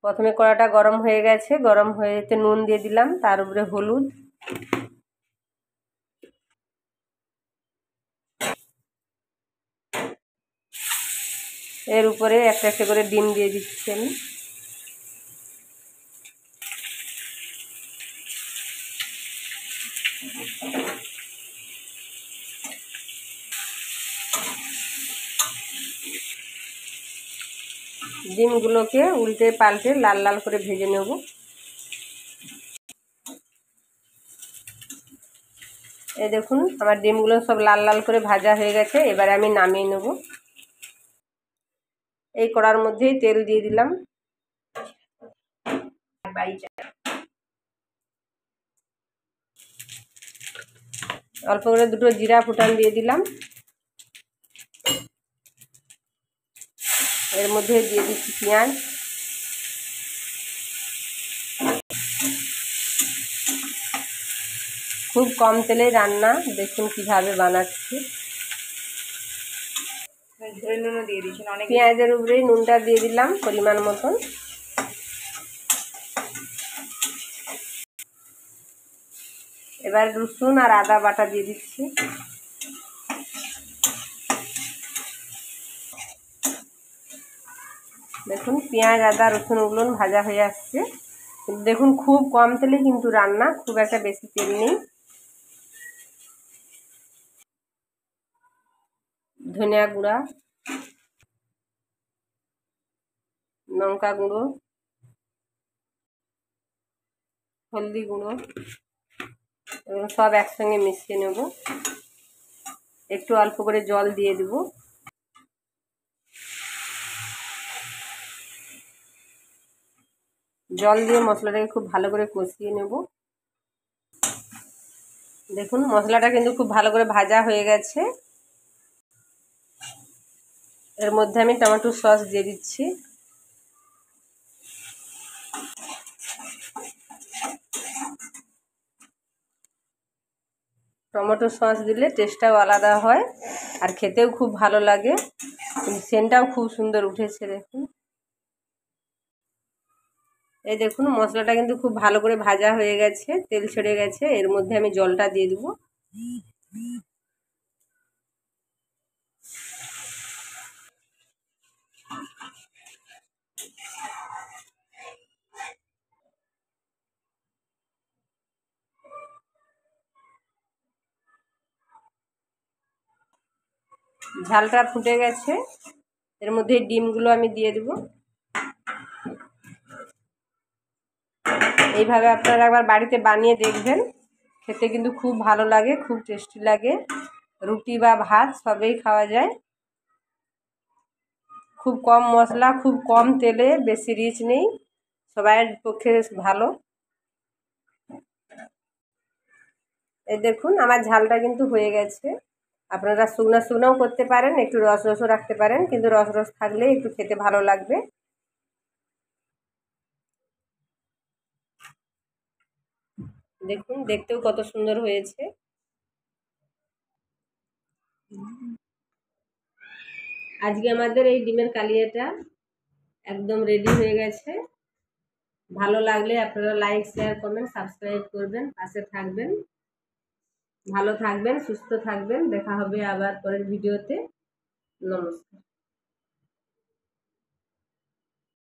প্রথমে কড়াটা গরম হয়ে গেছে, গরম হয়েতে নুন দিয়ে দিলাম, তার উপরে হলুদ, এর উপরে একটা একটা করে ডিম দিয়ে দিচ্ছি আমি। ডিমগুলোকে উল্টে পাল্টে লাল লাল করে ভেজে নেব। এই দেখুন আমার ডিমগুলো সব লাল লাল করে ভাজা হয়ে গেছে, এবারে আমি নামিয়ে নেব। এই কড়ার মধ্যেই তেল দিয়ে দিলাম, অল্প করে দুটো জিরা ফোড়ন দিয়ে দিলাম, এর মধ্যে দিয়ে দিচ্ছি পেঁয়াজ, খুব কম তেলে রান্না, দেখুন কিভাবে বানাচ্ছি। পেঁয়াজের উপরেই নুনটা দিয়ে দিলাম পরিমাণ মতন, এবার রসুন আর আদা বাটা দিয়ে দিচ্ছি। দেখুন পেঁয়াজ আদা রসুনগুলো ভাজা হয়ে আসছে, দেখুন খুব কম তেলে কিন্তু রান্না, খুব একটা বেশি তেল নেই। ধনিয়া গুঁড়া, লঙ্কা গুঁড়ো, হলদি গুঁড়ো, এগুলো সব একসঙ্গে মিশিয়ে নেব। একটু অল্প করে জল দিয়ে দেব। জল দিয়ে মশলাটাকে খুব ভালো করে কষিয়ে নেব। দেখুন মশলাটা কিন্তু খুব ভালো করে ভাজা হয়ে গেছে, এর মধ্যে আমি টমেটো সস দিয়ে দিচ্ছি। টমেটো সস দিলে টেস্টটাও আলাদা হয় আর খেতেও খুব ভালো লাগে, সেন্টটাও খুব সুন্দর উঠেছে। দেখুন এই দেখুন মশলাটা কিন্তু খুব ভালো করে ভাজা হয়ে গেছে, তেল ছেড়ে গেছে, এর মধ্যে আমি জলটা দিয়ে দেব। ঝালটা ফুটে গেছে, এর মধ্যে ডিমগুলো আমি দিয়ে দেব। এইভাবে আপনারা একবার বাড়িতে বানিয়ে দেখবেন, খেতে কিন্তু খুব ভালো লাগে, খুব টেস্টি লাগে, রুটি বা ভাত সবেই খাওয়া যায়। খুব কম মশলা, খুব কম তেলে, বেশি রিচ নেই, সবাইয়ের পক্ষে ভালো। এই দেখুন আমার ঝালটা কিন্তু হয়ে গেছে। আপনারা শুকনো শুকনোও করতে পারেন, একটু রস রসও রাখতে পারেন, কিন্তু রস রস থাকলে একটু খেতে ভালো লাগবে। দেখুন দেখতেও কত সুন্দর হয়েছে। আজকে আমাদের এই ডিমের কালিয়াটা একদম রেডি হয়ে গেছে। ভালো লাগলে আপনারা লাইক শেয়ার কমেন্ট সাবস্ক্রাইব করবেন, পাশে থাকবেন। ভালো থাকবেন, সুস্থ থাকবেন, দেখা হবে আবার পরের ভিডিওতে। নমস্কার।